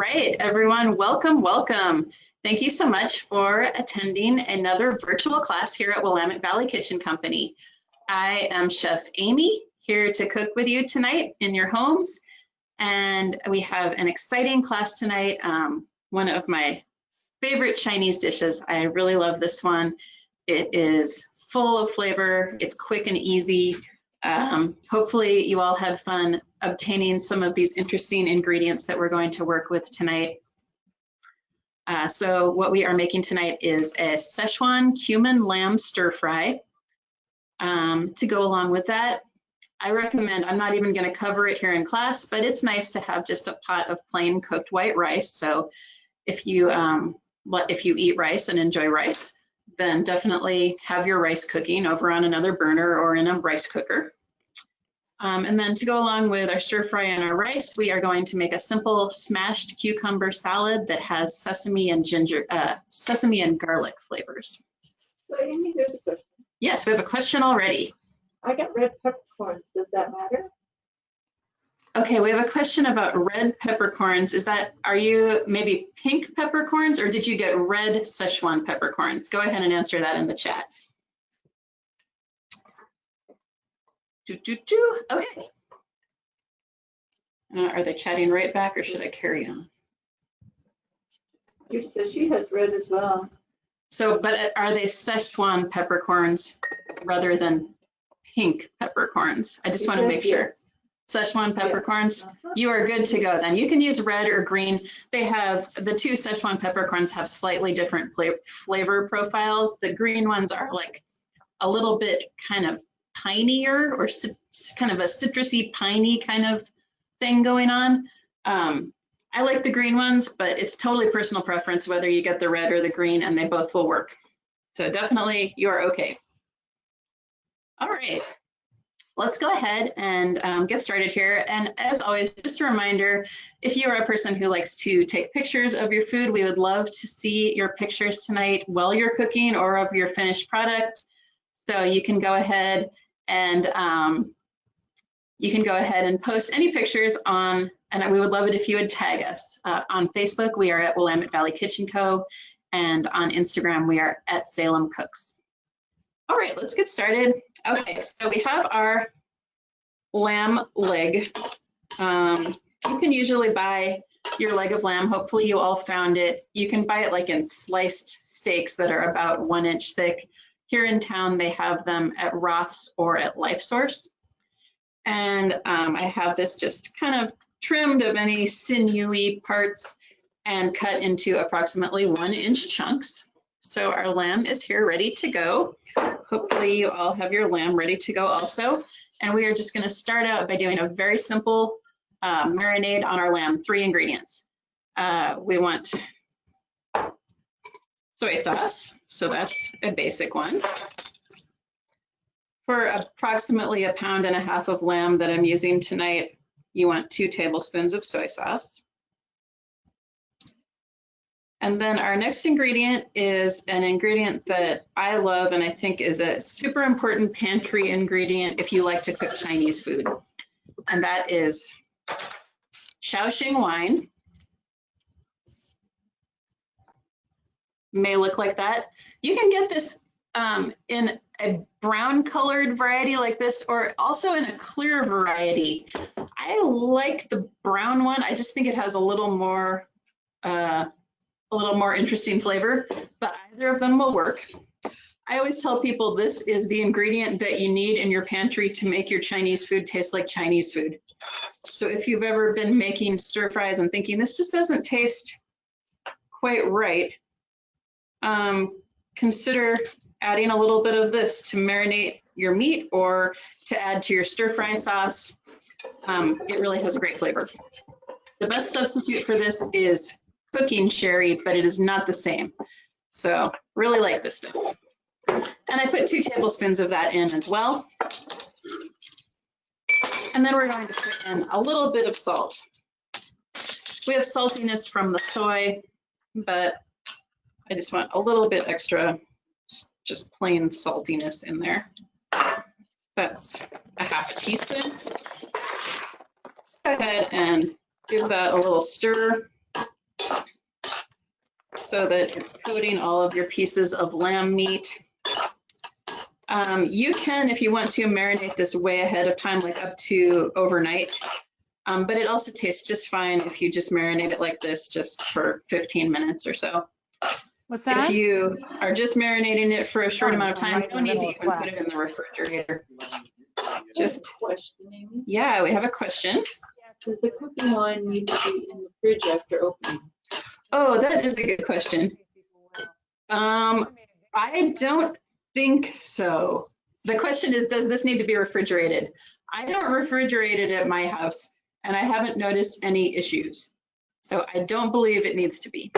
right, everyone, welcome, welcome. Thank you so much for attending another virtual class here at Willamette Valley Kitchen Company. I am Chef Amy, here to cook with you tonight in your homes. And we have an exciting class tonight, one of my favorite Chinese dishes. I really love this one. It is full of flavor, it's quick and easy. Hopefully you all had fun obtaining some of these interesting ingredients that we're going to work with tonight. So what we are making tonight is a Szechuan Cumin Lamb stir fry. To go along with that, I recommend, I'm not even going to cover it here in class, but it's nice to have just a pot of plain cooked white rice. So if you eat rice and enjoy rice, then definitely have your rice cooking over on another burner or in a rice cooker. And then to go along with our stir fry and our rice, we are going to make a simple smashed cucumber salad that has sesame and garlic flavors. So Amy, there's a question. Yes, we have a question already. I got red peppercorns. Does that matter? Okay, we have a question about red peppercorns. Are you maybe pink peppercorns, or did you get red Szechuan peppercorns? Go ahead and answer that in the chat. Okay. Are they chatting right back, or should I carry on? So she has red as well. So, but are they Szechuan peppercorns rather than pink peppercorns? I just want to make sure. Yes. Szechuan peppercorns, Yes. You are good to go then. You can use red or green. They have, the two Szechuan peppercorns have slightly different flavor profiles. The green ones are like a little bit kind of pinier, or kind of a citrusy, piney kind of thing going on. I like the green ones, but it's totally personal preference whether you get the red or the green, and they both will work. So definitely you're okay. All right. Let's go ahead and get started here. And as always, just a reminder, if you are a person who likes to take pictures of your food, we would love to see your pictures tonight while you're cooking or of your finished product. So you can go ahead and post any pictures on, and we would love it if you would tag us. On Facebook, we are at Willamette Valley Kitchen Co. And on Instagram, we are at Salem Cooks. All right, let's get started. Okay, so we have our lamb leg. You can usually buy your leg of lamb. Hopefully you all found it. You can buy it like in sliced steaks that are about 1 inch thick. Here in town, they have them at Roth's or at Life Source. And I have this just kind of trimmed of any sinewy parts and cut into approximately 1 inch chunks. So our lamb is here ready to go. Hopefully you all have your lamb ready to go also. And we are just going to start out by doing a very simple marinade on our lamb. 3 ingredients. We want soy sauce, so that's a basic one. For approximately 1.5 pounds of lamb that I'm using tonight, you want 2 tablespoons of soy sauce. And then our next ingredient is an ingredient that I love and I think is a super important pantry ingredient if you like to cook Chinese food. And that is Shaoxing wine. May look like that. You can get this in a brown colored variety like this, or also in a clear variety. I like the brown one. I just think it has a little more interesting flavor, but either of them will work. I always tell people this is the ingredient that you need in your pantry to make your Chinese food taste like Chinese food. So if you've ever been making stir fries and thinking this just doesn't taste quite right, consider adding a little bit of this to marinate your meat or to add to your stir fry sauce. It really has a great flavor. The best substitute for this is cooking sherry, but it is not the same. So really like this stuff. And I put 2 tablespoons of that in as well. And then we're going to put in a little bit of salt. We have saltiness from the soy, but I just want a little bit extra, just plain saltiness in there. That's 1/2 teaspoon. Just go ahead and give that a little stir. so that it's coating all of your pieces of lamb meat. You can, if you want to, marinate this way ahead of time, like up to overnight. But it also tastes just fine if you just marinate it like this, just for 15 minutes or so. What's that? If you are just marinating it for a short amount of time, right no in the need to middle of even put class. it in the refrigerator. Just a question, Amy. Yeah, we have a question. Does the cooking wine need to be in the fridge after opening? Oh, that is a good question. I don't think so. The question is, does this need to be refrigerated? I don't refrigerate it at my house, and I haven't noticed any issues. So I don't believe it needs to be.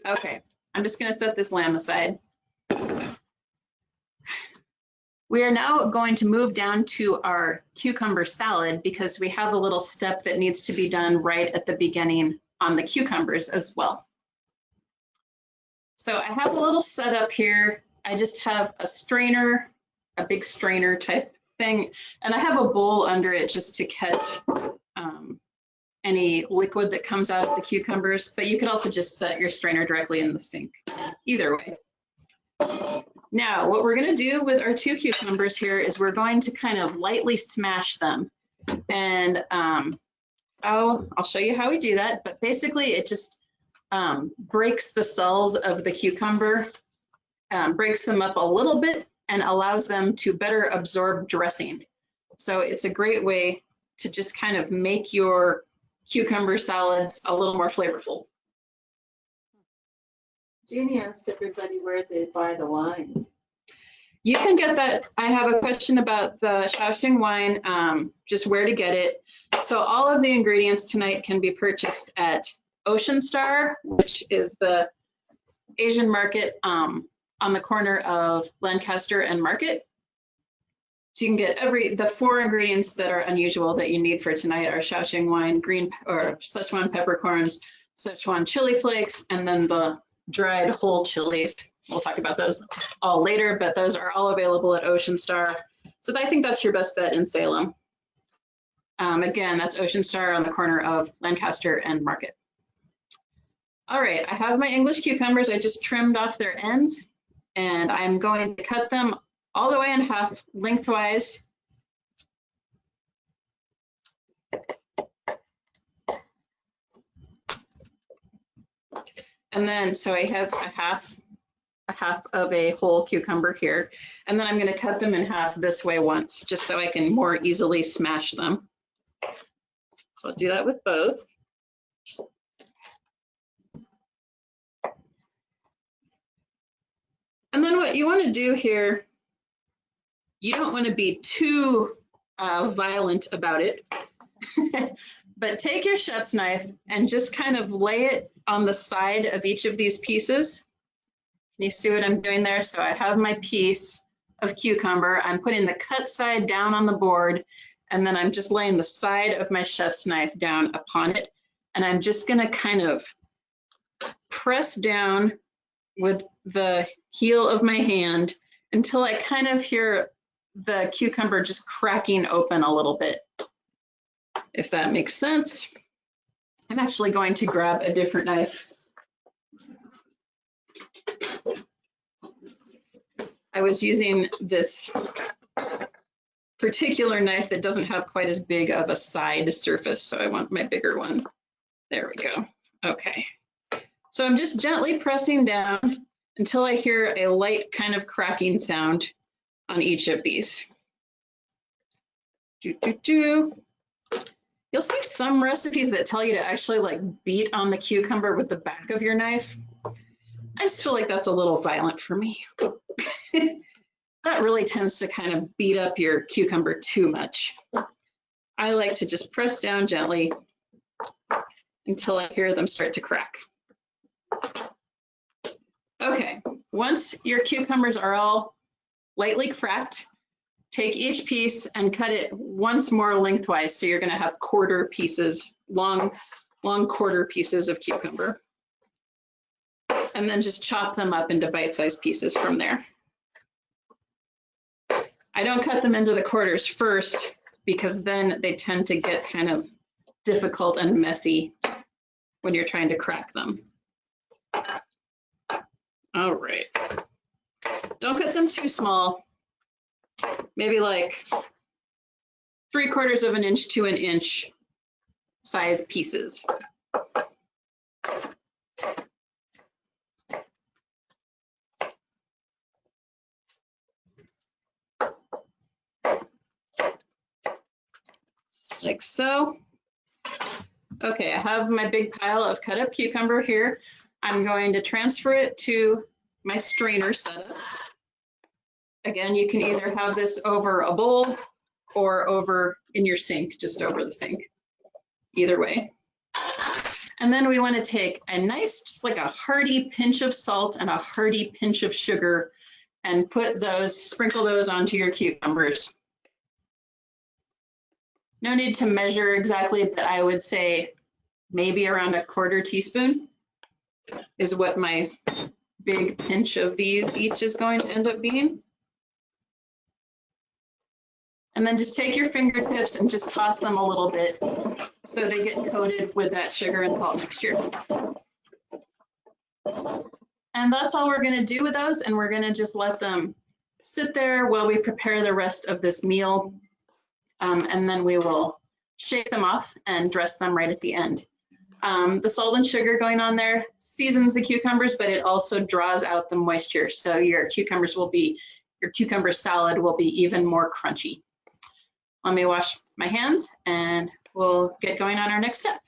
Okay, I'm just gonna set this lamb aside. We are now going to move down to our cucumber salad because we have a little step that needs to be done right at the beginning on the cucumbers as well. So I have a little setup here. I just have a strainer, a big strainer type thing, and I have a bowl under it just to catch any liquid that comes out of the cucumbers, but you could also just set your strainer directly in the sink, either way. Now, what we're going to do with our 2 cucumbers here is we're going to kind of lightly smash them. And I'll show you how we do that, but basically it just breaks the cells of the cucumber, breaks them up a little bit and allows them to better absorb dressing. So it's a great way to just kind of make your cucumber salads a little more flavorful. Jeannie asked everybody where they buy the wine. You can get that. I have a question about the Szechuan wine, just where to get it. So all of the ingredients tonight can be purchased at Ocean Star, which is the Asian market on the corner of Lancaster and Market. So you can get the 4 ingredients that are unusual that you need for tonight are Szechuan wine, Szechuan peppercorns, Szechuan chili flakes, and then the dried whole chilies. We'll talk about those all later, but those are all available at Ocean Star. So I think that's your best bet in Salem. Again, that's Ocean Star on the corner of Lancaster and Market. All right, I have my English cucumbers. I just trimmed off their ends, and I'm going to cut them all the way in half lengthwise. And then, so I have a half of a whole cucumber here. And then I'm going to cut them in half this way once, just so I can more easily smash them. So I'll do that with both. And then what you want to do here, you don't want to be too violent about it, but take your chef's knife and just kind of lay it on the side of each of these pieces. You see what I'm doing there? So I have my piece of cucumber. I'm putting the cut side down on the board, and then I'm just laying the side of my chef's knife down upon it. And I'm just going to kind of press down with the heel of my hand until I kind of hear the cucumber just cracking open a little bit, if that makes sense. I'm actually going to grab a different knife. I was using this particular knife that doesn't have quite as big of a side surface, so I want my bigger one. There we go. Okay. So I'm just gently pressing down until I hear a light kind of cracking sound on each of these. You'll see some recipes that tell you to actually like beat on the cucumber with the back of your knife. I just feel like that's a little violent for me. That really tends to kind of beat up your cucumber too much. I like to just press down gently until I hear them start to crack. Okay, once your cucumbers are all lightly cracked, take each piece and cut it once more lengthwise. So you're going to have quarter pieces, long quarter pieces of cucumber. And then just chop them up into bite-sized pieces from there. I don't cut them into the quarters first because then they tend to get kind of difficult and messy when you're trying to crack them. All right. Don't cut them too small. Maybe like 3/4 of an inch to an inch size pieces. Like so. Okay, I have my big pile of cut up cucumber here. I'm going to transfer it to my strainer setup. Again, you can either have this over a bowl or over in your sink, just over the sink, either way. And then we want to take a nice, just like a hearty pinch of salt and a hearty pinch of sugar and put those, sprinkle those onto your cucumbers. No need to measure exactly, but I would say maybe around 1/4 teaspoon is what my big pinch of these each is going to end up being. And then just take your fingertips and just toss them a little bit so they get coated with that sugar and salt mixture. And that's all we're going to do with those, and we're going to just let them sit there while we prepare the rest of this meal. And then we will shake them off and dress them right at the end. The salt and sugar going on there seasons the cucumbers, but it also draws out the moisture. So your cucumber salad will be even more crunchy. Let me wash my hands and we'll get going on our next step.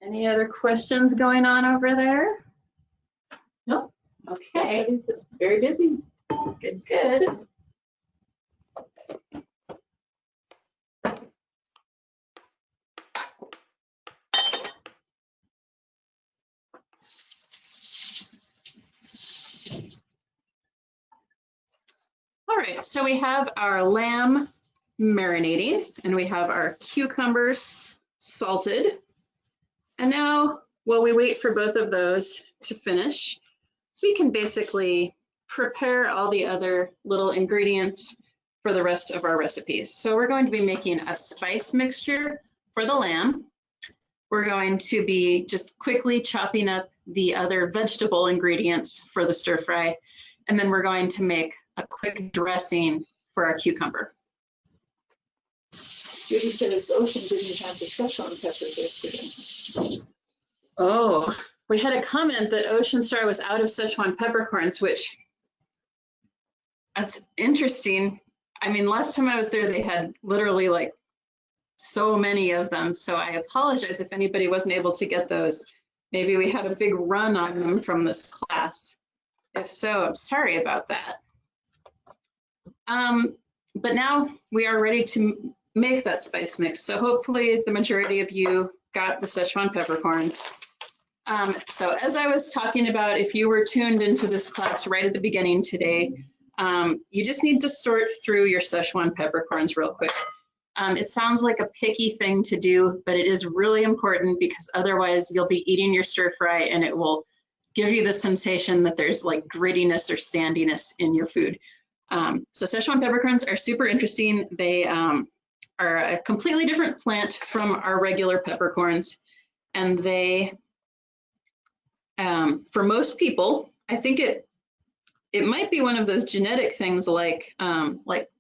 Any other questions going on over there? No. Okay. Everybody's very busy. Good, good. All right, so we have our lamb marinating and we have our cucumbers salted. And now, while we wait for both of those to finish, we can basically prepare all the other little ingredients for the rest of our recipes. So we're going to be making a spice mixture for the lamb. We're going to be just quickly chopping up the other vegetable ingredients for the stir fry. And then we're going to make a quick dressing for our cucumber. Judy said it's Ocean didn't have the Szechuan peppers yesterday. Oh, we had a comment that Ocean Star was out of Szechuan peppercorns, which that's interesting. I mean, last time I was there, they had literally like so many of them. So I apologize if anybody wasn't able to get those. Maybe we had a big run on them from this class. If so, I'm sorry about that. But now we are ready to make that spice mix. So hopefully the majority of you got the Szechuan peppercorns. So as I was talking about, if you were tuned into this class right at the beginning today, you just need to sort through your Szechuan peppercorns real quick. It sounds like a picky thing to do, but it is really important because otherwise you'll be eating your stir fry and it will give you the sensation that there's like grittiness or sandiness in your food. So Szechuan peppercorns are super interesting. They are a completely different plant from our regular peppercorns, and they, for most people, I think it might be one of those genetic things like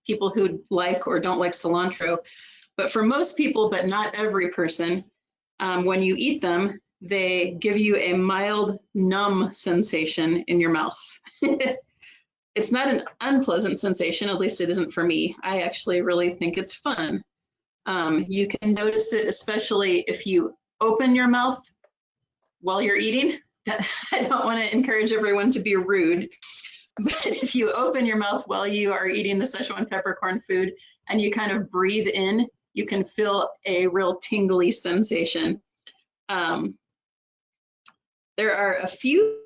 people who like or don't like cilantro, but for most people, but not every person, when you eat them, they give you a mild numb sensation in your mouth. It's not an unpleasant sensation, at least it isn't for me. I actually really think it's fun. You can notice it, especially if you open your mouth while you're eating. I don't want to encourage everyone to be rude, but if you open your mouth while you are eating the Szechuan peppercorn food and you kind of breathe in, you can feel a real tingly sensation. There are a few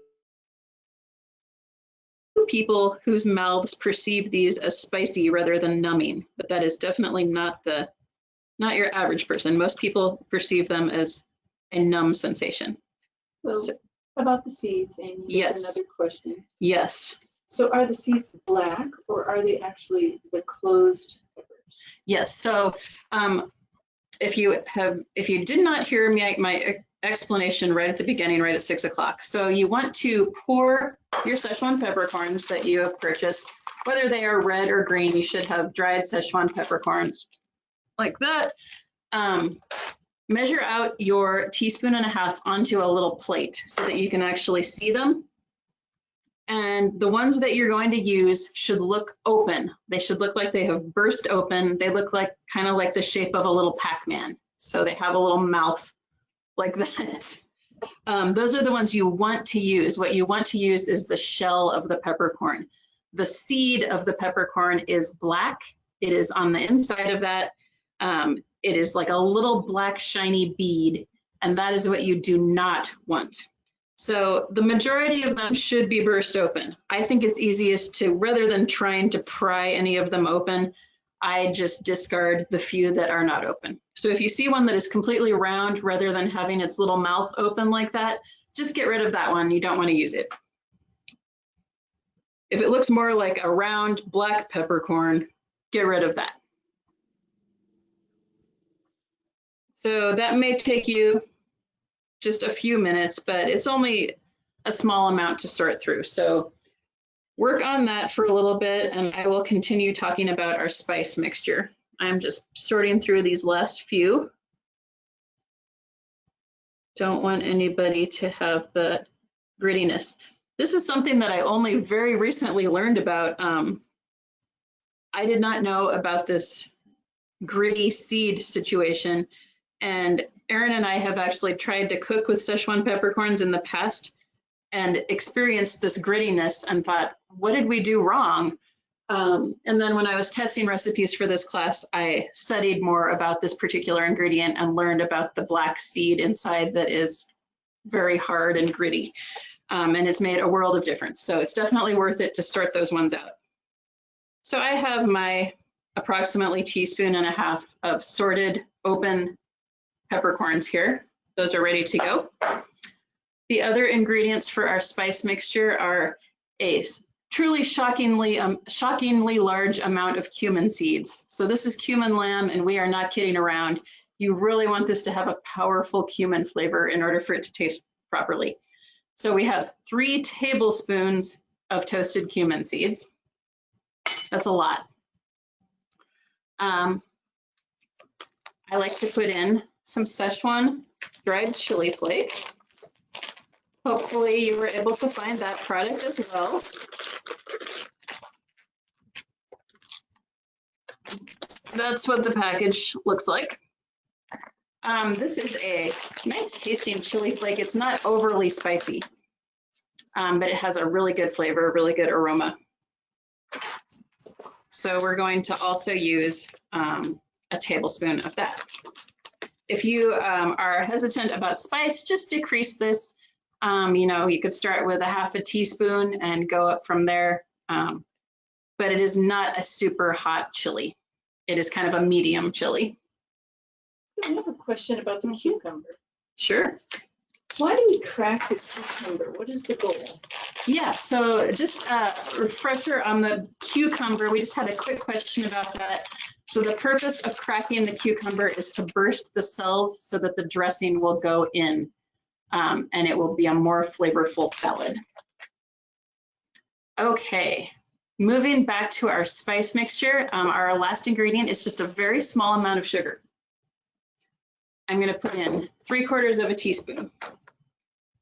people whose mouths perceive these as spicy rather than numbing, but that is definitely not your average person. Most people perceive them as a numb sensation. So about the seeds, Amy, yes. Another question. Yes. So are the seeds black or are they actually the closed peppers? Yes, so if you did not hear my explanation right at the beginning, right at 6 o'clock, so you want to pour your Szechuan peppercorns that you have purchased, whether they are red or green. You should have dried Szechuan peppercorns like that. Measure out your 1.5 teaspoons onto a little plate so that you can actually see them. And the ones that you're going to use should look open. They should look like they have burst open. They look like kind of like the shape of a little Pac-Man. So they have a little mouth like that. Those are the ones you want to use. What you want to use is the shell of the peppercorn. The seed of the peppercorn is black. It is on the inside of that. It is like a little black shiny bead, and that is what you do not want. So the majority of them should be burst open. I think it's easiest to, rather than trying to pry any of them open, I just discard the few that are not open. So if you see one that is completely round, rather than having its little mouth open like that, just get rid of that one. You don't want to use it. If it looks more like a round black peppercorn, get rid of that. So that may take you just a few minutes, but it's only a small amount to sort through. So work on that for a little bit, and I will continue talking about our spice mixture. I'm just sorting through these last few. Don't want anybody to have the grittiness. This is something that I only very recently learned about. I did not know about this gritty seed situation. And Erin and I have actually tried to cook with Szechuan peppercorns in the past and experienced this grittiness and thought, what did we do wrong? And then when I was testing recipes for this class, I studied more about this particular ingredient and learned about the black seed inside that is very hard and gritty. And it's made a world of difference. So it's definitely worth it to sort those ones out. So I have my approximately 1.5 teaspoons of sorted open peppercorns here. Those are ready to go. The other ingredients for our spice mixture are a truly shockingly large amount of cumin seeds. So this is cumin lamb, and we are not kidding around. You really want this to have a powerful cumin flavor in order for it to taste properly. So we have 3 tablespoons of toasted cumin seeds. That's a lot. I like to put in some Szechuan dried chili flake. Hopefully you were able to find that product as well. That's what the package looks like. This is a nice tasting chili flake. It's not overly spicy, but it has a really good flavor, really good aroma. So we're going to also use a tablespoon of that. If you are hesitant about spice, just decrease this. You know, you could start with 1/2 teaspoon and go up from there. But it is not a super hot chili. It is kind of a medium chili. I have a question about the cucumber. Sure. Why do we crack the cucumber? What is the goal? Yeah, so just a refresher on the cucumber. We just had a quick question about that. So the purpose of cracking the cucumber is to burst the cells so that the dressing will go in, and it will be a more flavorful salad. Okay, moving back to our spice mixture, our last ingredient is just a very small amount of sugar. I'm going to put in 3/4 teaspoon.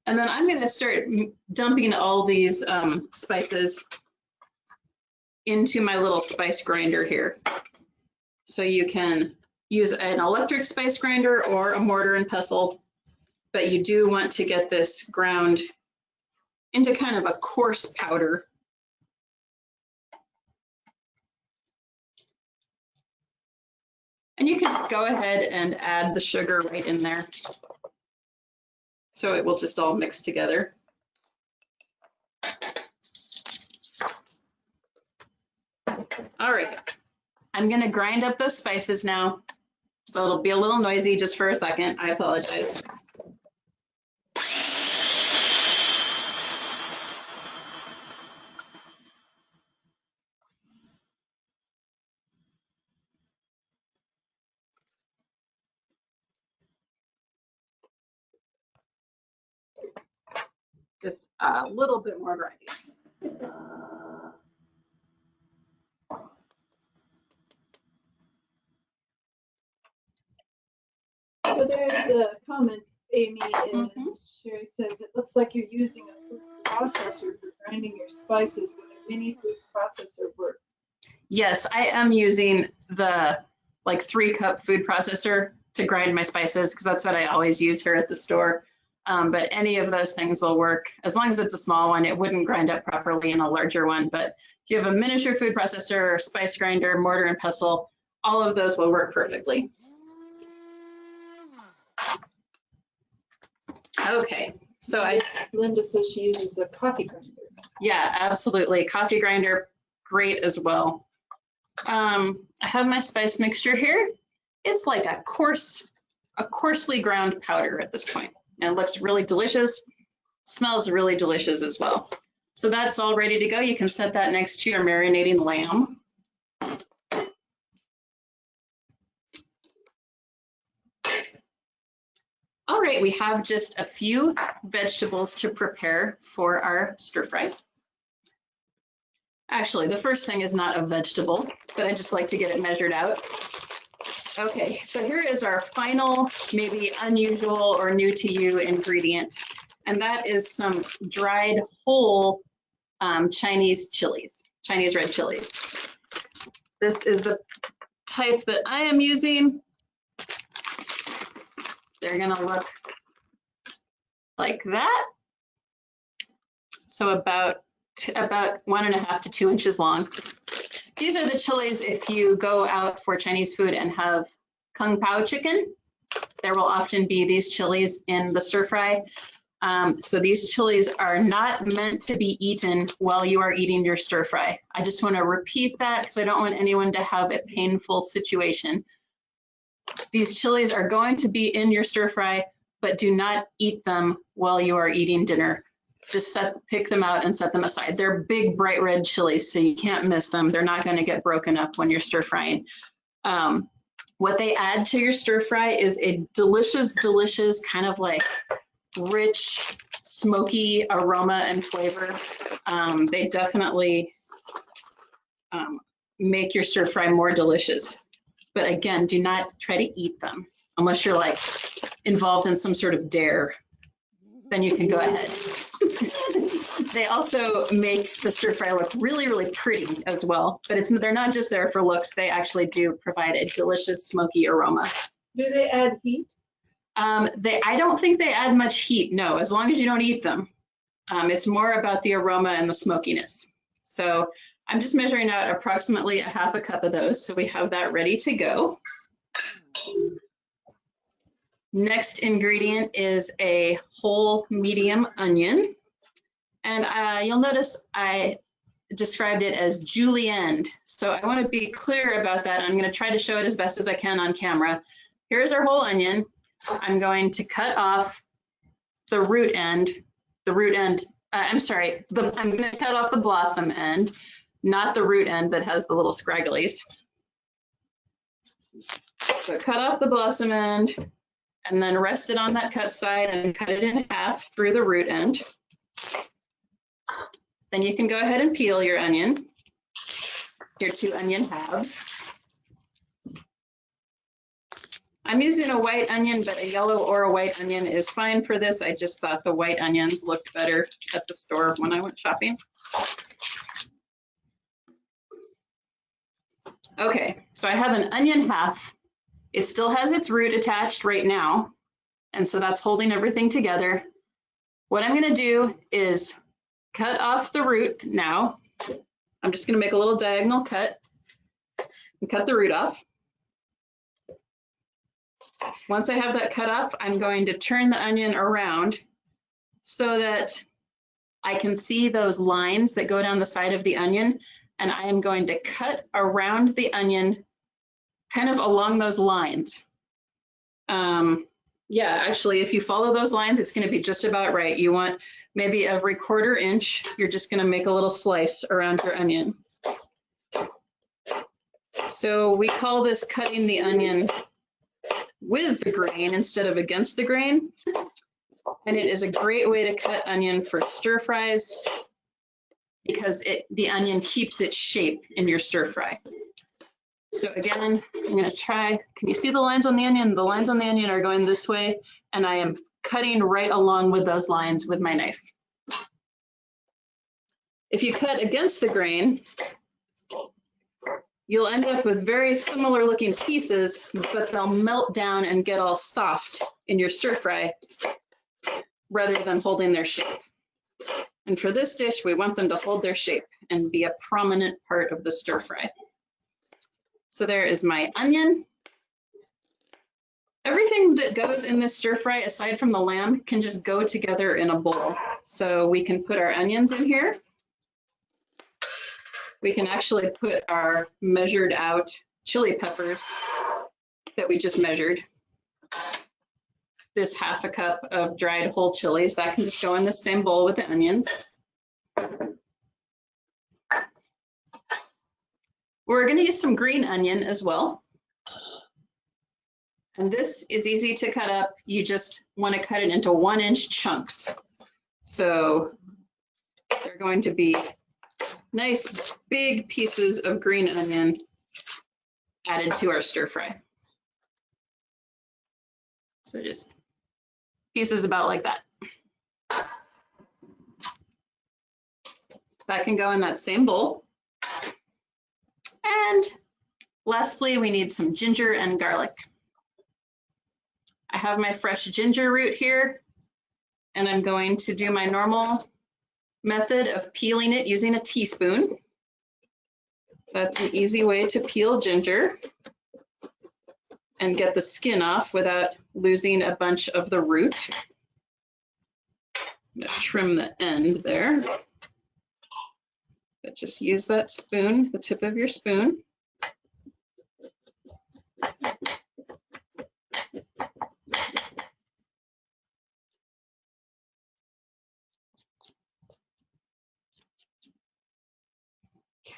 And then I'm going to start dumping all these spices into my little spice grinder here. So you can use an electric spice grinder or a mortar and pestle, but you do want to get this ground into kind of a coarse powder. And you can go ahead and add the sugar right in there. So it will just all mix together. All right, I'm gonna grind up those spices now. So it'll be a little noisy just for a second, I apologize. just a little bit more grinding. So there's a comment, Amy, and Sherry says, it looks like you're using a food processor for grinding your spices. Would a mini food processor work? Yes, I am using the like 3-cup food processor to grind my spices because that's what I always use here at the store. But any of those things will work as long as it's a small one. It wouldn't grind up properly in a larger one. But if you have a miniature food processor, spice grinder, mortar and pestle, all of those will work perfectly. Okay, so Linda says she uses a coffee grinder. Yeah, absolutely. Coffee grinder, great as well. I have my spice mixture here. It's like a coarsely ground powder at this point. And it looks really delicious, smells really delicious as well. So that's all ready to go. You can set that next to your marinating lamb. All right, we have just a few vegetables to prepare for our stir fry. Actually, the first thing is not a vegetable, but I just like to get it measured out. Okay, so here is our final, maybe unusual or new to you ingredient, and that is some dried whole Chinese chilies, Chinese red chilies. This is the type that I am using. They're gonna look like that. So about 1.5 to 2 inches long. These are the chilies if you go out for Chinese food and have kung pao chicken. There will often be these chilies in the stir fry. So these chilies are not meant to be eaten while you are eating your stir fry. I just want to repeat that because I don't want anyone to have a painful situation. These chilies are going to be in your stir fry, but do not eat them while you are eating dinner. Just pick them out and set them aside. They're big, bright red chilies, so you can't miss them. They're not going to get broken up when you're stir frying. What they add to your stir fry is a delicious, delicious kind of like rich, smoky aroma and flavor. They definitely make your stir fry more delicious. But again, do not try to eat them unless you're like involved in some sort of dare. Then you can go ahead. They also make the stir fry look really, really pretty as well. But they're not just there for looks. They actually do provide a delicious smoky aroma. Do they add heat? I don't think they add much heat, no, as long as you don't eat them. It's more about the aroma and the smokiness. So I'm just measuring out approximately 1/2 cup of those. So we have that ready to go. Next ingredient is a whole medium onion. And you'll notice I described it as julienne. So I want to be clear about that. I'm going to try to show it as best as I can on camera. Here's our whole onion. I'm going to cut off the root end. I'm going to cut off the blossom end, not the root end that has the little scragglies. So cut off the blossom end and then rest it on that cut side and cut it in half through the root end. Then you can go ahead and peel your onion, your 2 onion halves. I'm using a white onion, but a yellow or a white onion is fine for this. I just thought the white onions looked better at the store when I went shopping. Okay, so I have an onion half. It still has its root attached right now, and so that's holding everything together. What I'm going to do is cut off the root now. I'm just going to make a little diagonal cut and cut the root off. Once I have that cut off, I'm going to turn the onion around so that I can see those lines that go down the side of the onion, and I am going to cut around the onion kind of along those lines. Yeah, actually, if you follow those lines, it's going to be just about right. You want maybe every 1/4 inch, you're just going to make a little slice around your onion. So we call this cutting the onion with the grain instead of against the grain. And it is a great way to cut onion for stir fries because the onion keeps its shape in your stir fry. So again, I'm going to try, can you see the lines on the onion? The lines on the onion are going this way, and I am cutting right along with those lines with my knife. If you cut against the grain, you'll end up with very similar looking pieces, but they'll melt down and get all soft in your stir fry rather than holding their shape. And for this dish, we want them to hold their shape and be a prominent part of the stir fry. So there is my onion. Everything that goes in this stir fry, aside from the lamb, can just go together in a bowl. So we can put our onions in here. We can actually put our measured out chili peppers that we just measured. This half a cup of dried whole chilies, that can just go in the same bowl with the onions. We're going to use some green onion as well. And this is easy to cut up. You just want to cut it into 1-inch chunks. So they're going to be nice big pieces of green onion added to our stir fry. So just pieces about like that. That can go in that same bowl. And lastly, we need some ginger and garlic. I have my fresh ginger root here, and I'm going to do my normal method of peeling it using a teaspoon. That's an easy way to peel ginger and get the skin off without losing a bunch of the root. I'm going to trim the end there. But just use that spoon, the tip of your spoon.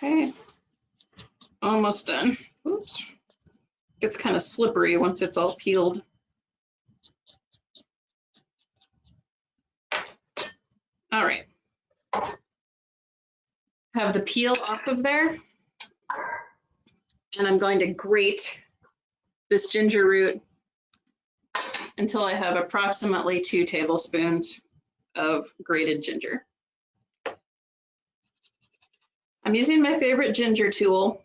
Okay, almost done. Oops, gets kind of slippery once it's all peeled. All right, have the peel off of there, and I'm going to grate this ginger root until I have approximately 2 tablespoons of grated ginger. I'm using my favorite ginger tool.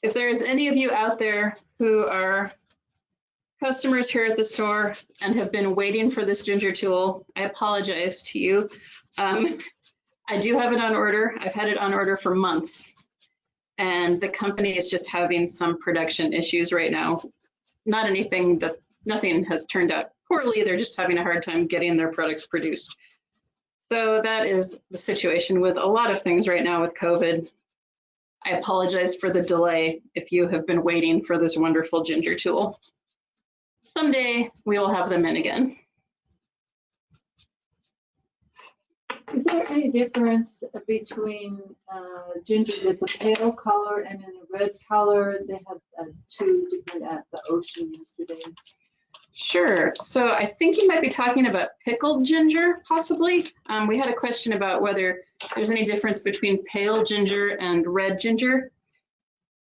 If there's any of you out there who are customers here at the store and have been waiting for this ginger tool, I apologize to you. I do have it on order. I've had it on order for months, and the company is just having some production issues right now. Not anything that, nothing has turned out poorly. They're just having a hard time getting their products produced. So that is the situation with a lot of things right now with COVID. I apologize for the delay if you have been waiting for this wonderful ginger tool. Someday we will have them in again. Is there any difference between ginger that's a pale color and in a red color? They had 2 different at the ocean yesterday. Sure. So I think you might be talking about pickled ginger, possibly. We had a question about whether there's any difference between pale ginger and red ginger.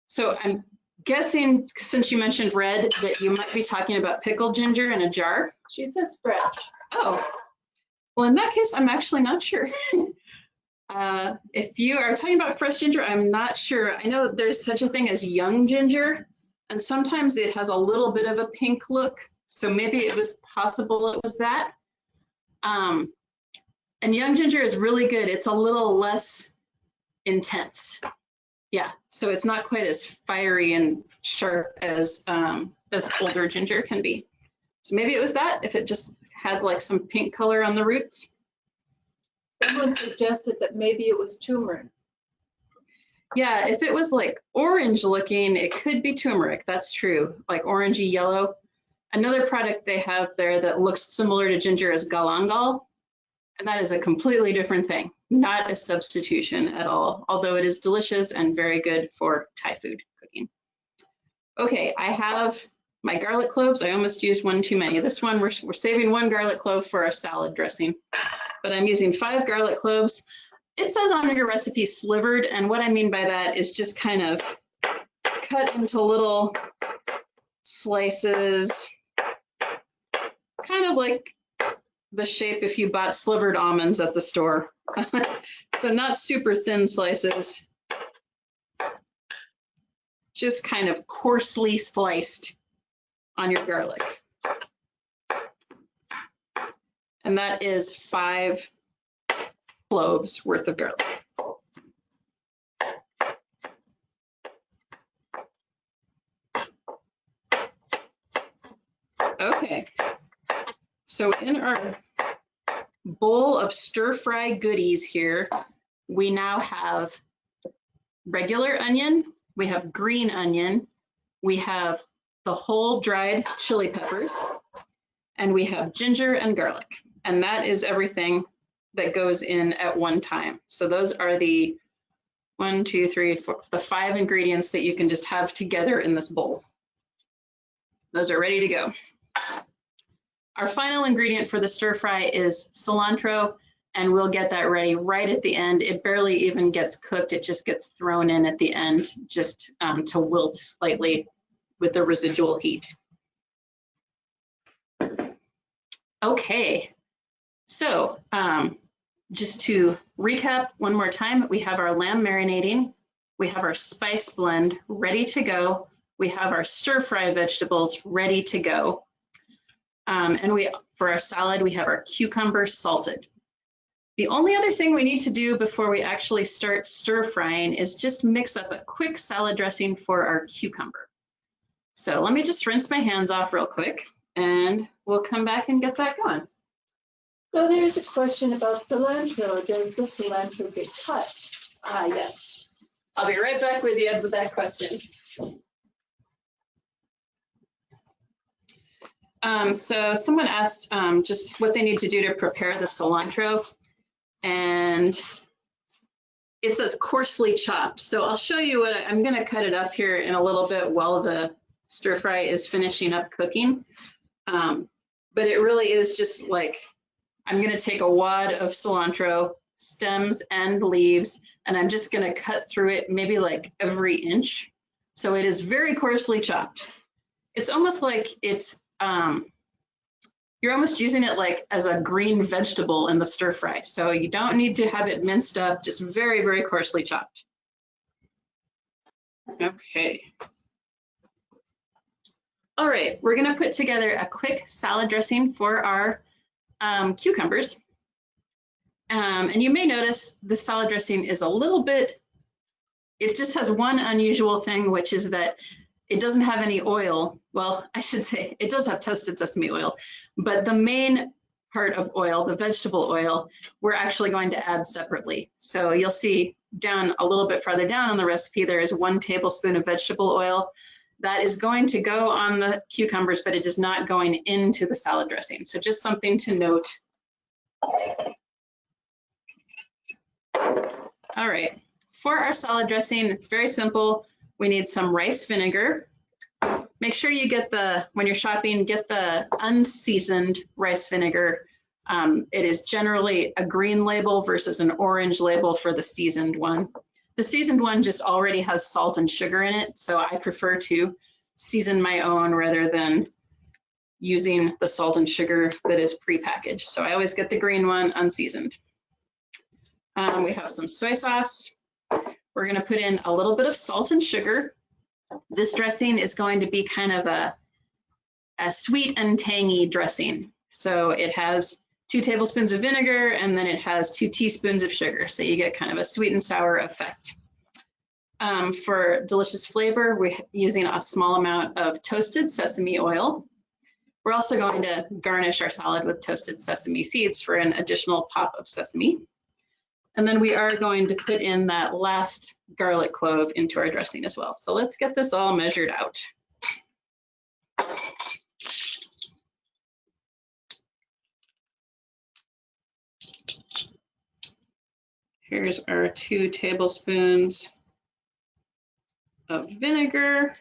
So I'm guessing, since you mentioned red, that you might be talking about pickled ginger in a jar. She says fresh. Oh, well, in that case, I'm actually not sure. If you are talking about fresh ginger, I'm not sure. I know there's such a thing as young ginger, and sometimes it has a little bit of a pink look. So maybe it was possible it was that. And young ginger is really good. It's a little less intense. Yeah, so it's not quite as fiery and sharp as older ginger can be. So maybe it was that, if it just had like some pink color on the roots. Someone suggested that maybe it was turmeric. Yeah, if it was like orange looking, it could be turmeric. That's true, like orangey yellow. Another product they have there that looks similar to ginger is galangal, and that is a completely different thing, not a substitution at all, although it is delicious and very good for Thai food cooking. Okay, I have my garlic cloves. I almost used one too many. This one, we're saving one garlic clove for our salad dressing, but I'm using 5 garlic cloves. It says on your recipe slivered, and what I mean by that is just kind of cut into little slices, kind of like the shape if you bought slivered almonds at the store. So not super thin slices, just kind of coarsely sliced on your garlic. And that is 5 cloves worth of garlic. Okay, so in our bowl of stir-fry goodies here, we now have regular onion, we have green onion, we have the whole dried chili peppers, and we have ginger and garlic. And that is everything that goes in at one time. So those are the 1, 2, 3, 4, the 5 ingredients that you can just have together in this bowl. Those are ready to go. Our final ingredient for the stir fry is cilantro, and we'll get that ready right at the end. It barely even gets cooked. It just gets thrown in at the end just to wilt slightly with the residual heat. Okay, so just to recap one more time, we have our lamb marinating, we have our spice blend ready to go, we have our stir-fry vegetables ready to go, and for our salad, we have our cucumbers salted. The only other thing we need to do before we actually start stir-frying is just mix up a quick salad dressing for our cucumber. So let me just rinse my hands off real quick, and we'll come back and get that going. So there's a question about cilantro. Does the cilantro get cut? Yes. I'll be right back with you with that question. So someone asked just what they need to do to prepare the cilantro, and it says coarsely chopped. So I'll show you what I'm going to cut it up here in a little bit while the stir fry is finishing up cooking. But it really is just like, I'm going to take a wad of cilantro, stems and leaves, and I'm just going to cut through it maybe like every inch. So it is very coarsely chopped. It's almost like it's, you're almost using it like as a green vegetable in the stir fry. So you don't need to have it minced up, just very, very coarsely chopped. Okay. All right, we're gonna put together a quick salad dressing for our cucumbers. And you may notice the salad dressing is a little bit, it just has one unusual thing, which is that it doesn't have any oil. Well, I should say it does have toasted sesame oil, but the main part of oil, the vegetable oil, we're actually going to add separately. So you'll see down a little bit farther down on the recipe, there is 1 tablespoon of vegetable oil. That is going to go on the cucumbers, but it is not going into the salad dressing. So just something to note. All right, for our salad dressing, it's very simple. We need some rice vinegar. Make sure you get when you're shopping, get the unseasoned rice vinegar. It is generally a green label versus an orange label for the seasoned one. The seasoned one just already has salt and sugar in it, so I prefer to season my own rather than using the salt and sugar that is prepackaged. So I always get the green one unseasoned. We have some soy sauce. We're going to put in a little bit of salt and sugar. This dressing is going to be kind of a sweet and tangy dressing. So it has 2 tablespoons of vinegar, and then it has 2 teaspoons of sugar. So you get kind of a sweet and sour effect. For delicious flavor, we're using a small amount of toasted sesame oil. We're also going to garnish our salad with toasted sesame seeds for an additional pop of sesame. And then we are going to put in that last garlic clove into our dressing as well. So let's get this all measured out. Here's our 2 tablespoons of vinegar.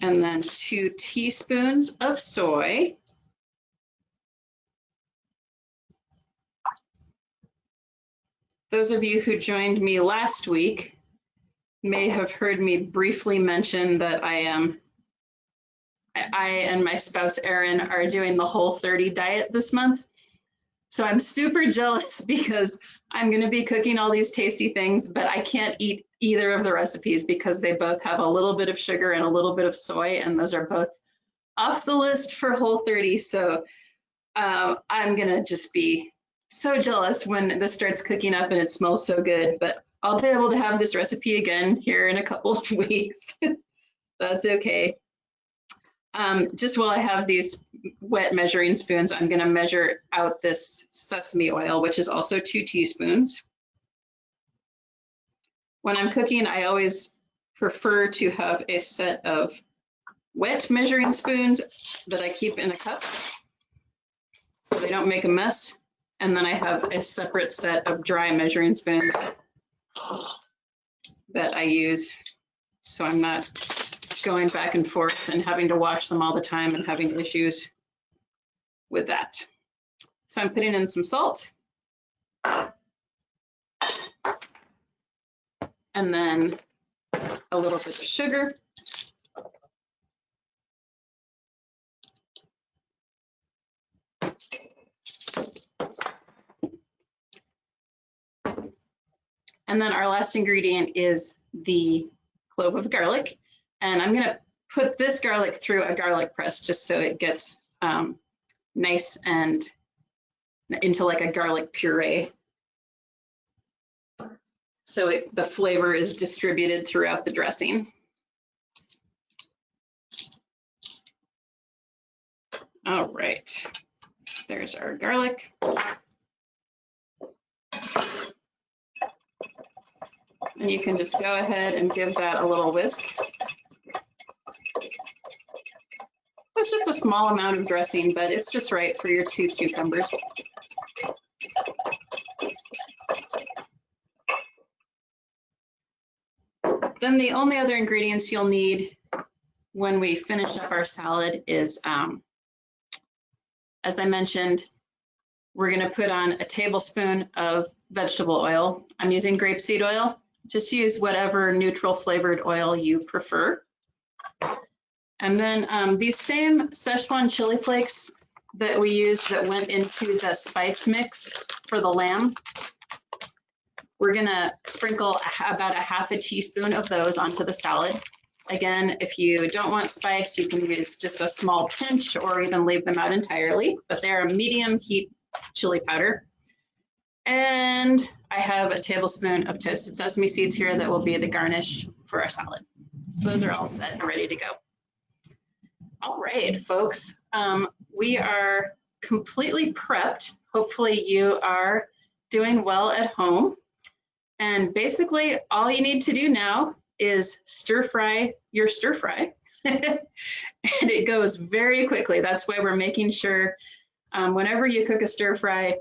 And then 2 teaspoons of soy. Those of you who joined me last week may have heard me briefly mention that I and my spouse Erin are doing the Whole30 diet this month. So I'm super jealous because I'm going to be cooking all these tasty things, but I can't eat either of the recipes because they both have a little bit of sugar and a little bit of soy, and those are both off the list for Whole30. So I'm going to just be so jealous when this starts cooking up and it smells so good, but I'll be able to have this recipe again here in a couple of weeks. That's okay. Just while I have these wet measuring spoons, I'm going to measure out this sesame oil, which is also 2 teaspoons. When I'm cooking, I always prefer to have a set of wet measuring spoons that I keep in a cup so they don't make a mess. And then I have a separate set of dry measuring spoons that I use so I'm not going back and forth and having to wash them all the time and having issues with that. So I'm putting in some salt. And then a little bit of sugar. And then our last ingredient is the clove of garlic. And I'm going to put this garlic through a garlic press just so it gets nice and into like a garlic puree. So the flavor is distributed throughout the dressing. All right, there's our garlic. And you can just go ahead and give that a little whisk. It's just a small amount of dressing, but it's just right for your 2 cucumbers. Then the only other ingredients you'll need when we finish up our salad is, as I mentioned, we're going to put on a tablespoon of vegetable oil. I'm using grapeseed oil. Just use whatever neutral flavored oil you prefer. And then these same Szechuan chili flakes that we used that went into the spice mix for the lamb, we're gonna sprinkle about a half a teaspoon of those onto the salad. Again, if you don't want spice, you can use just a small pinch or even leave them out entirely, but they're a medium heat chili powder. And I have a tablespoon of toasted sesame seeds here that will be the garnish for our salad. So those are all set and ready to go. All right, folks, we are completely prepped. Hopefully you are doing well at home. And basically all you need to do now is stir fry your stir fry. And it goes very quickly. That's why we're making sure whenever you cook a stir fry,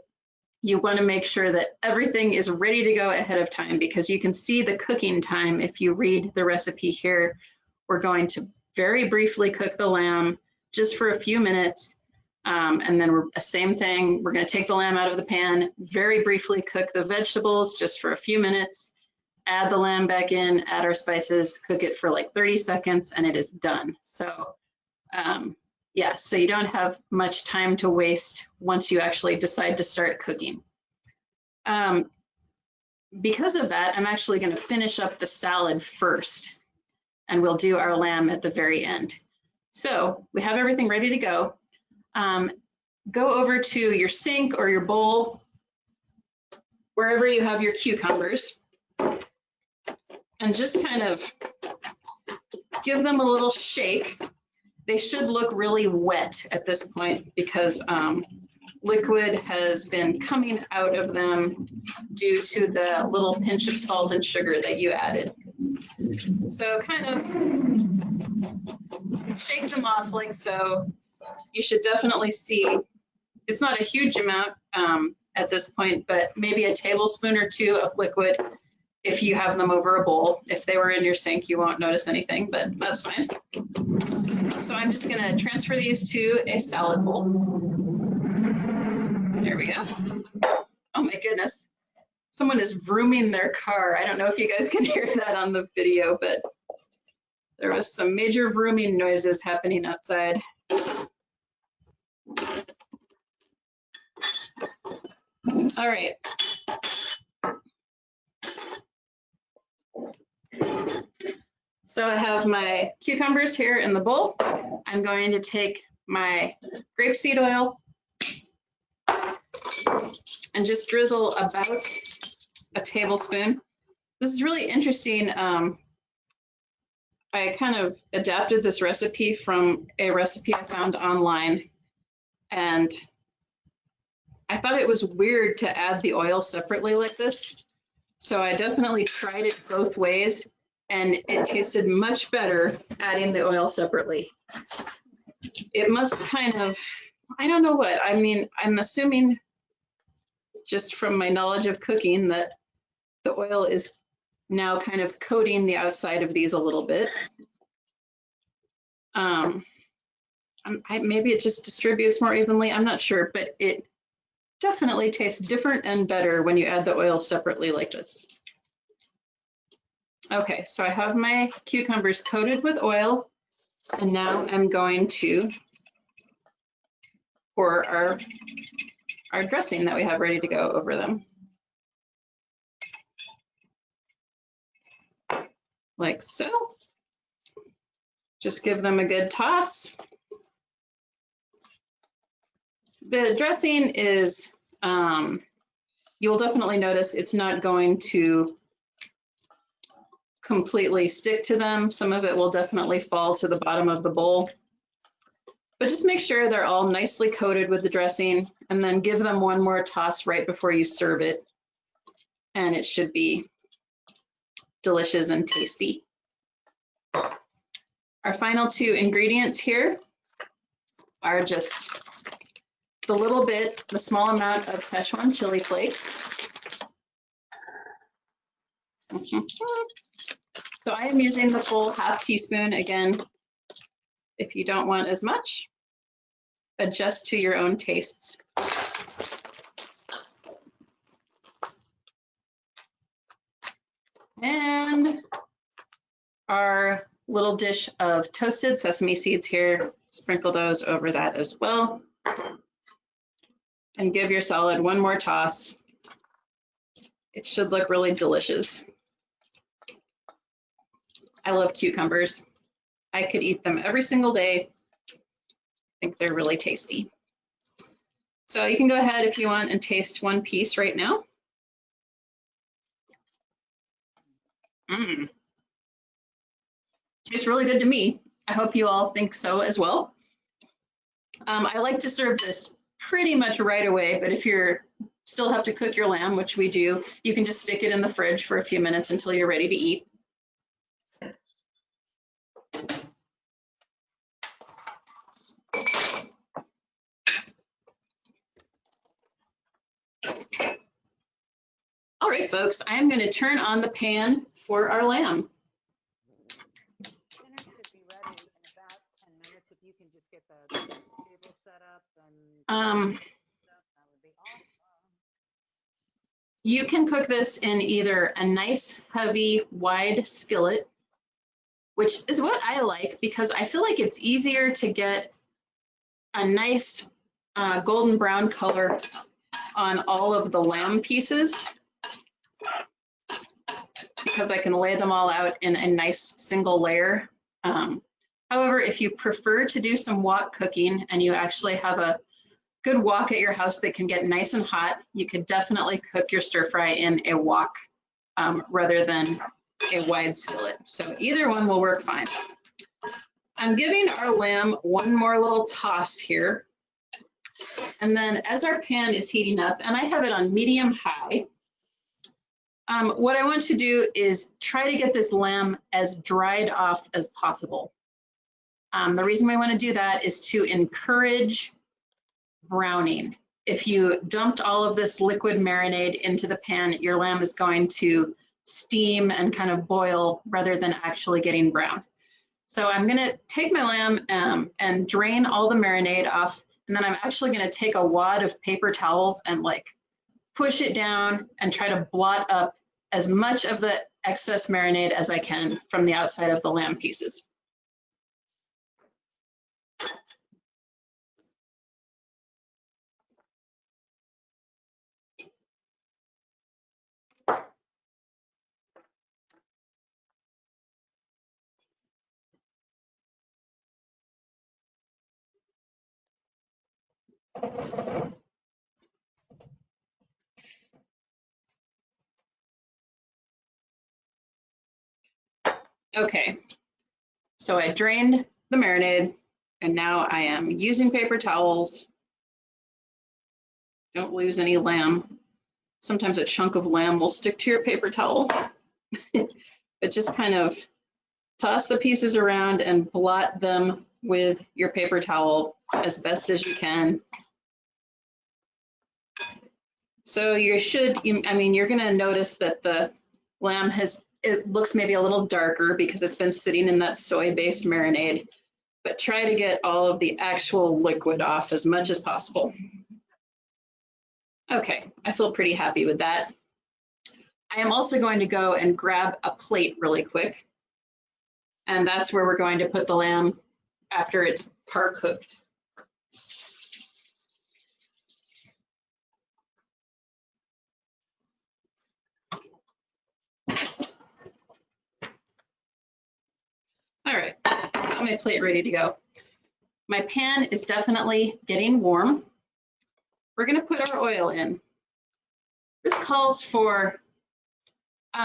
you want to make sure that everything is ready to go ahead of time, because you can see the cooking time. If you read the recipe here, we're going to very briefly cook the lamb just for a few minutes. And then same thing, we're going to take the lamb out of the pan, very briefly cook the vegetables just for a few minutes, add the lamb back in, add our spices, cook it for like 30 seconds, and it is done. So yeah, so you don't have much time to waste once you actually decide to start cooking. Because of that, I'm actually going to finish up the salad first, and we'll do our lamb at the very end. So we have everything ready to go. Go over to your sink or your bowl, wherever you have your cucumbers, and just kind of give them a little shake. They should look really wet at this point because liquid has been coming out of them due to the little pinch of salt and sugar that you added. So kind of shake them off like so. You should definitely see, it's not a huge amount at this point, but maybe a tablespoon or 2 of liquid if you have them over a bowl. If they were in your sink, you won't notice anything, but that's fine. So I'm just gonna transfer these to a salad bowl. There we go. Oh my goodness. Someone is vrooming their car. I don't know if you guys can hear that on the video, but there was some major vrooming noises happening outside. All right. So I have my cucumbers here in the bowl. I'm going to take my grapeseed oil and just drizzle about a tablespoon. This is really interesting. I kind of adapted this recipe from a recipe I found online, and I thought it was weird to add the oil separately like this. So I definitely tried it both ways, and it tasted much better adding the oil separately. It must kind of, I don't know what, I mean, I'm assuming just from my knowledge of cooking that the oil is now kind of coating the outside of these a little bit. Maybe it just distributes more evenly, I'm not sure, but it definitely tastes different and better when you add the oil separately like this. Okay, so I have my cucumbers coated with oil, and now I'm going to pour our dressing that we have ready to go over them. Like so. Just give them a good toss. The dressing is, you'll definitely notice it's not going to completely stick to them. Some of it will definitely fall to the bottom of the bowl. But just make sure they're all nicely coated with the dressing, and then give them one more toss right before you serve it. And it should be delicious and tasty. Our final two ingredients here are just the small amount of Szechuan chili flakes. So I am using the full ½ teaspoon. Again, if you don't want as much, adjust to your own tastes. And our little dish of toasted sesame seeds here, sprinkle those over that as well. And give your salad one more toss. It should look really delicious. I love cucumbers. I could eat them every single day. I think they're really tasty. So you can go ahead if you want and taste one piece right now. Tastes really good to me. I hope you all think so as well. I like to serve this pretty much right away, but if you're still have to cook your lamb, which we do, you can just stick it in the fridge for a few minutes until you're ready to eat. All right, folks, I'm going to turn on the pan for our lamb. Dinner should be ready in about 10 minutes. If you can just get the table set up, and that would be awesome. You can cook this in either a nice, heavy, wide skillet, which is what I like because I feel like it's easier to get a nice golden brown color on all of the lamb pieces because I can lay them all out in a nice single layer. However, if you prefer to do some wok cooking and you actually have a good wok at your house that can get nice and hot, you could definitely cook your stir fry in a wok rather than a wide skillet. So either one will work fine. I'm giving our lamb one more little toss here. And then as our pan is heating up, and I have it on medium high, what I want to do is try to get this lamb as dried off as possible. The reason I want to do that is to encourage browning. If you dumped all of this liquid marinade into the pan, your lamb is going to steam and kind of boil rather than actually getting brown. So I'm gonna take my lamb and drain all the marinade off, and then I'm actually gonna take a wad of paper towels and like push it down and try to blot up as much of the excess marinade as I can from the outside of the lamb pieces. Okay, so I drained the marinade and now I am using paper towels. Don't lose any lamb. Sometimes a chunk of lamb will stick to your paper towel. But just kind of toss the pieces around and blot them with your paper towel as best as you can. So you should, I mean, you're gonna notice that the lamb it looks maybe a little darker because it's been sitting in that soy-based marinade, but try to get all of the actual liquid off as much as possible. Okay, I feel pretty happy with that. I am also going to go and grab a plate really quick, and that's where we're going to put the lamb after it's par cooked. All right, got my plate ready to go. My pan is definitely getting warm. We're gonna put our oil in. This calls for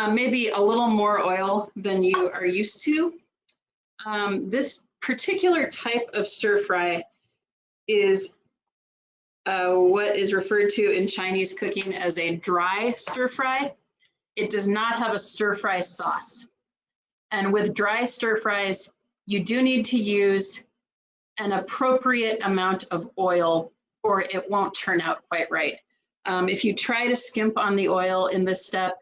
maybe a little more oil than you are used to. This particular type of stir fry is what is referred to in Chinese cooking as a dry stir fry. It does not have a stir fry sauce. And with dry stir fries, you do need to use an appropriate amount of oil or it won't turn out quite right. If you try to skimp on the oil in this step,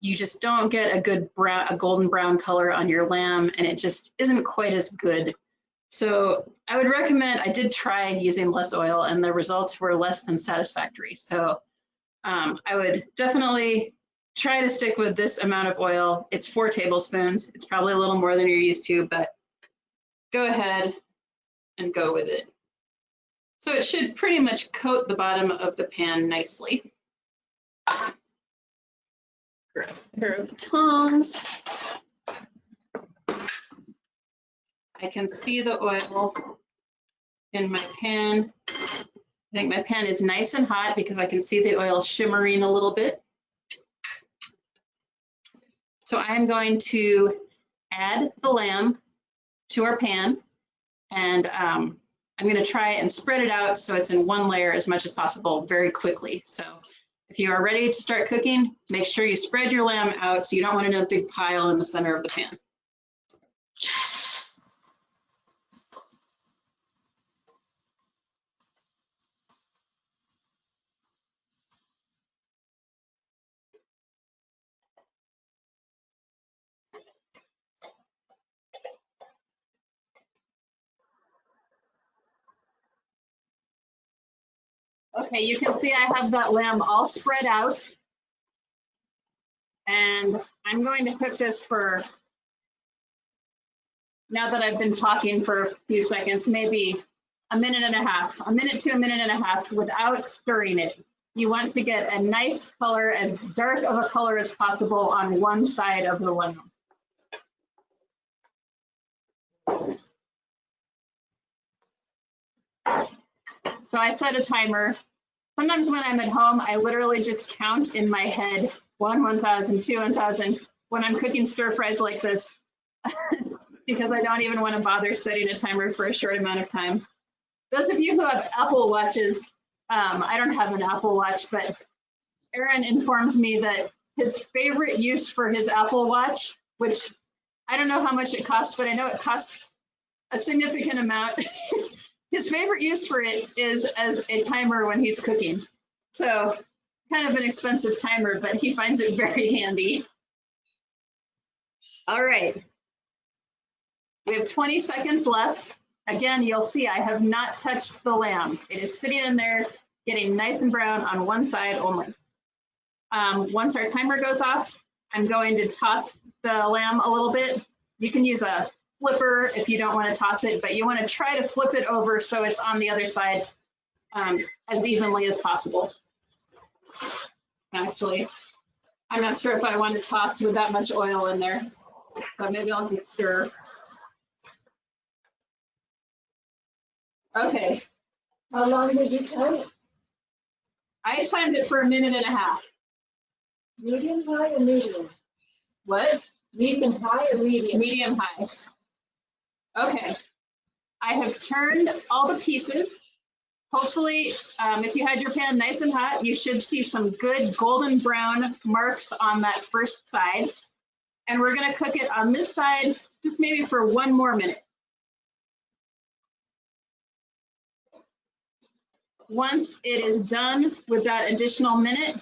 you just don't get a good brown, a golden brown color on your lamb, and it just isn't quite as good. So I would recommend, I did try using less oil and the results were less than satisfactory. So I would definitely try to stick with this amount of oil. It's 4 tablespoons. It's probably a little more than you're used to, but go ahead and go with it. So it should pretty much coat the bottom of the pan nicely. Grab a pair of tongs. I can see the oil in my pan. I think my pan is nice and hot because I can see the oil shimmering a little bit. So I'm going to add the lamb to our pan, and I'm going to try and spread it out so it's in one layer as much as possible very quickly. So if you are ready to start cooking, make sure you spread your lamb out so you don't want a big pile in the center of the pan. Okay, you can see I have that lamb all spread out. And I'm going to cook this for, now that I've been talking for a few seconds, maybe a minute and a half to a minute and a half without stirring it. You want to get a nice color, as dark of a color as possible on one side of the lamb. So I set a timer. Sometimes when I'm at home, I literally just count in my head 1, 1,000, 2, 1,000 when I'm cooking stir fries like this, because I don't even want to bother setting a timer for a short amount of time. Those of you who have Apple Watches, I don't have an Apple Watch, but Aaron informs me that his favorite use for his Apple Watch, which I don't know how much it costs, but I know it costs a significant amount. His favorite use for it is as a timer when he's cooking. So kind of an expensive timer, but he finds it very handy. All right. We have 20 seconds left. Again, you'll see I have not touched the lamb. It is sitting in there, getting nice and brown on one side only. Once our timer goes off, I'm going to toss the lamb a little bit. You can use a flipper if you don't want to toss it, but you want to try to flip it over so it's on the other side as evenly as possible. Actually, I'm not sure if I want to toss with that much oil in there, but maybe I'll get stir. Okay. How long did you time it? I timed it for 1.5 minutes. Medium high or medium? What? Medium high or medium? Medium high. Okay. I have turned all the pieces. Hopefully, if you had your pan nice and hot, you should see some good golden brown marks on that first side. And we're going to cook it on this side just maybe for 1 more minute. Once it is done with that additional minute,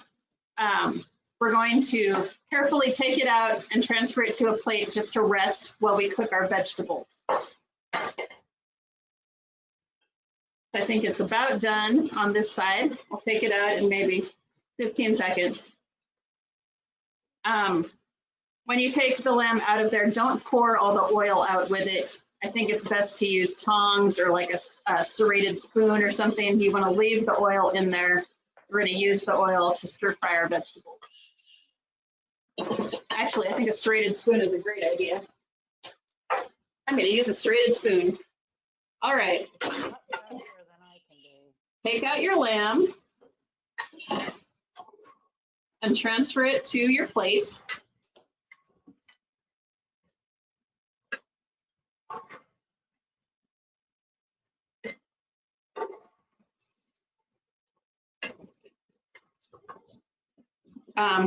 we're going to carefully take it out and transfer it to a plate just to rest while we cook our vegetables. I think it's about done on this side. I'll take it out in maybe 15 seconds. When you take the lamb out of there, don't pour all the oil out with it. I think it's best to use tongs or like a serrated spoon or something. You want to leave the oil in there. We're going to use the oil to stir fry our vegetables. Actually, I think a serrated spoon is a great idea. I'm going to use a serrated spoon. All right. Take out your lamb and transfer it to your plate.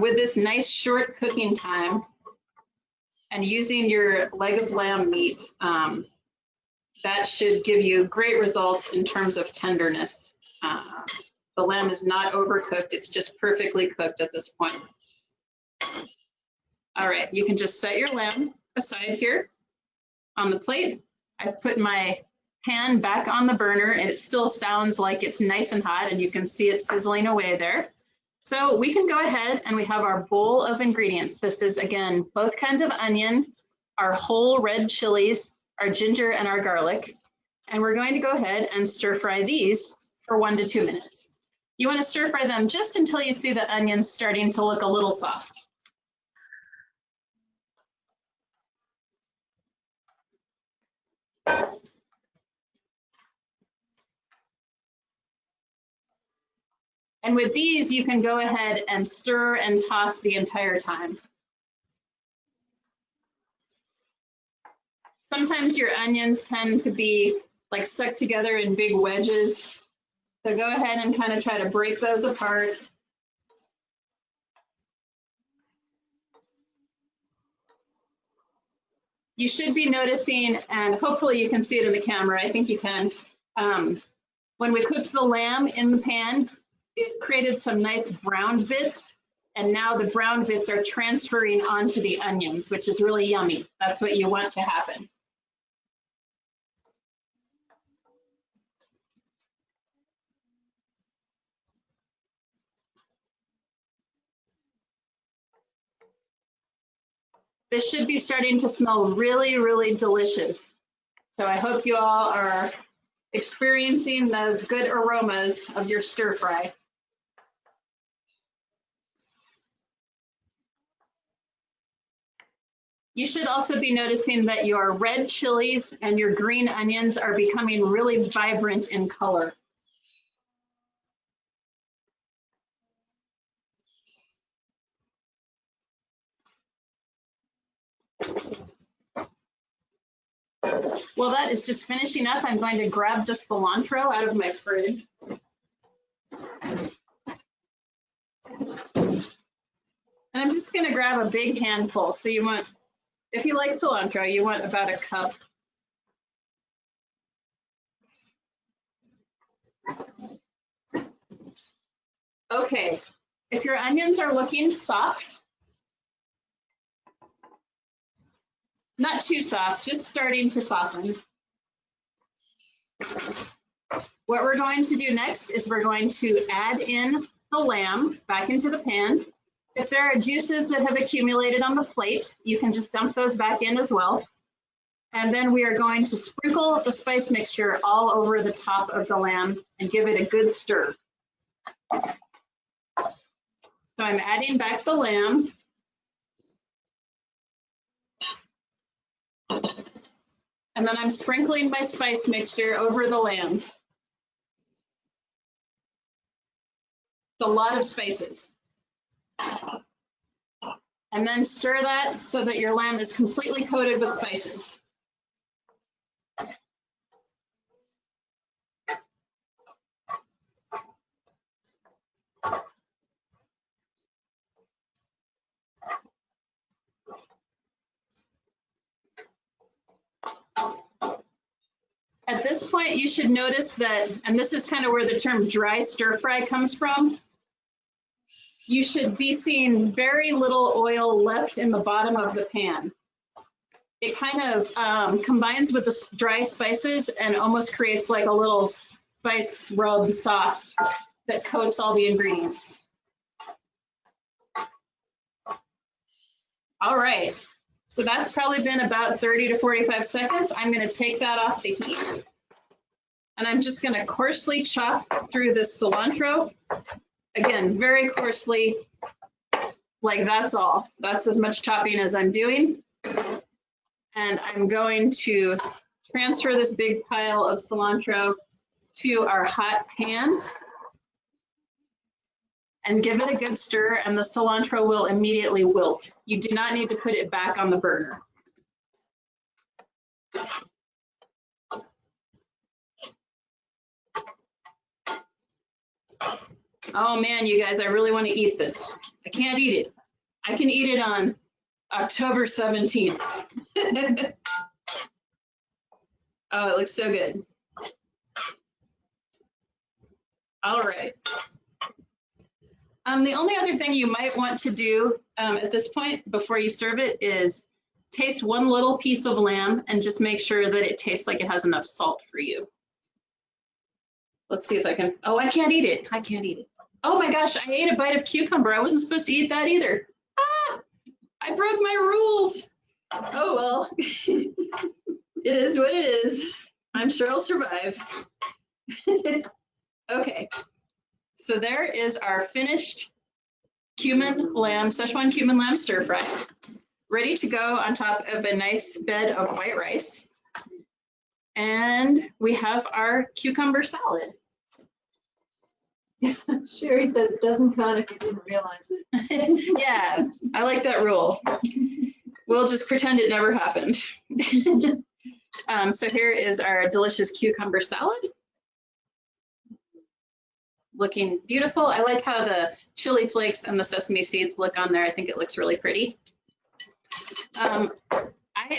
With this nice short cooking time and using your leg of lamb meat, that should give you great results in terms of tenderness. The lamb is not overcooked, it's just perfectly cooked at this point. All right, you can just set your lamb aside here on the plate. I've put my pan back on the burner and it still sounds like it's nice and hot and you can see it sizzling away there. So we can go ahead and we have our bowl of ingredients. This is, again, both kinds of onion, our whole red chilies, our ginger, and our garlic. And we're going to go ahead and stir fry these for 1 to 2 minutes. You want to stir fry them just until you see the onions starting to look a little soft. And with these, you can go ahead and stir and toss the entire time. Sometimes your onions tend to be like stuck together in big wedges. So go ahead and kind of try to break those apart. You should be noticing, and hopefully you can see it in the camera, I think you can, when we cooked the lamb in the pan, it created some nice brown bits, and now the brown bits are transferring onto the onions, which is really yummy. That's what you want to happen. This should be starting to smell really, really delicious. So I hope you all are experiencing those good aromas of your stir fry. You should also be noticing that your red chilies and your green onions are becoming really vibrant in color. While that is just finishing up, I'm going to grab the cilantro out of my fridge. And I'm just going to grab a big handful. So you want, if you like cilantro, you want about a cup. Okay, if your onions are looking soft, Not too soft, just starting to soften. What we're going to do next is we're going to add in the lamb back into the pan. If there are juices that have accumulated on the plate, you can just dump those back in as well. And then we are going to sprinkle the spice mixture all over the top of the lamb and give it a good stir. So I'm adding back the lamb. And then I'm sprinkling my spice mixture over the lamb. It's a lot of spices. And then stir that so that your lamb is completely coated with spices. At this point, you should notice that, and this is kind of where the term dry stir fry comes from, you should be seeing very little oil left in the bottom of the pan. It kind of combines with the dry spices and almost creates like a little spice rub sauce that coats all the ingredients. All right, so that's probably been about 30 to 45 seconds. I'm going to take that off the heat. And I'm just going to coarsely chop through this cilantro. Again, very coarsely, like that's all. That's as much chopping as I'm doing. And I'm going to transfer this big pile of cilantro to our hot pan and give it a good stir, and the cilantro will immediately wilt. You do not need to put it back on the burner. Oh man, you guys, I really want to eat this. I can't eat it. I can eat it on October 17th. Oh, it looks so good. All right. The only other thing you might want to do at this point before you serve it is taste one little piece of lamb and just make sure that it tastes like it has enough salt for you. Let's see if I can. Oh, I can't eat it. I can't eat it. Oh my gosh, I ate a bite of cucumber. I wasn't supposed to eat that either. Ah, I broke my rules. Oh well, it is what it is. I'm sure I'll survive. Okay, so there is our finished cumin lamb, Szechuan cumin lamb stir fry, ready to go on top of a nice bed of white rice. And we have our cucumber salad. Sherry says it doesn't count if you didn't realize it. Yeah, I like that rule. We'll just pretend it never happened. So here is our delicious cucumber salad. Looking beautiful. I like how the chili flakes and the sesame seeds look on there. I think it looks really pretty. I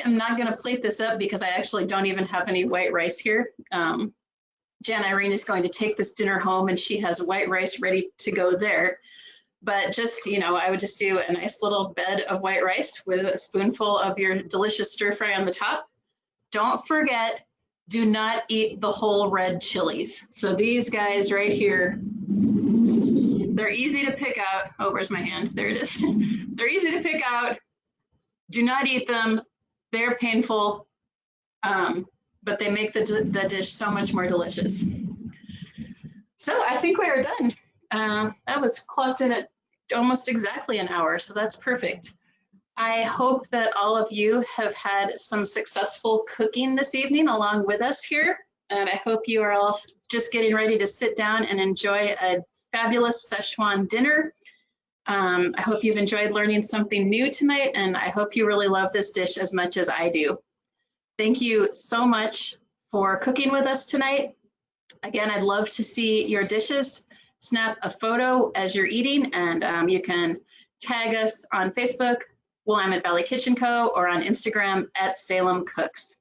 am not going to plate this up because I actually don't even have any white rice here. Jan Irene is going to take this dinner home and she has white rice ready to go there. But just, you know, I would just do a nice little bed of white rice with a spoonful of your delicious stir fry on the top. Don't forget, do not eat the whole red chilies. So these guys right here, they're easy to pick out. Oh, where's my hand? There it is. They're easy to pick out. Do not eat them. They're painful. But they make the dish so much more delicious. So I think we are done. That was clocked in at almost exactly an hour, so that's perfect. I hope that all of you have had some successful cooking this evening along with us here, and I hope you are all just getting ready to sit down and enjoy a fabulous Szechuan dinner. I hope you've enjoyed learning something new tonight, and I hope you really love this dish as much as I do. Thank you so much for cooking with us tonight. Again, I'd love to see your dishes. Snap a photo as you're eating, and you can tag us on Facebook, Willamette Valley Kitchen Co., or on Instagram at Salem Cooks.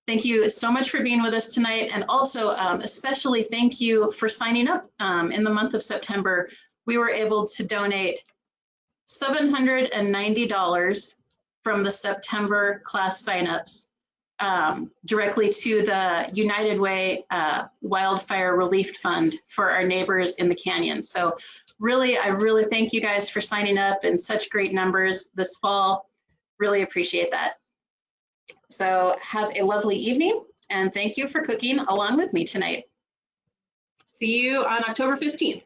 Thank you so much for being with us tonight, and also especially thank you for signing up. In the month of September, we were able to donate $790 from the September class signups directly to the United Way Wildfire Relief Fund for our neighbors in the canyon. So really, I really thank you guys for signing up in such great numbers this fall. Really appreciate that. So have a lovely evening, and thank you for cooking along with me tonight. See you on October 15th.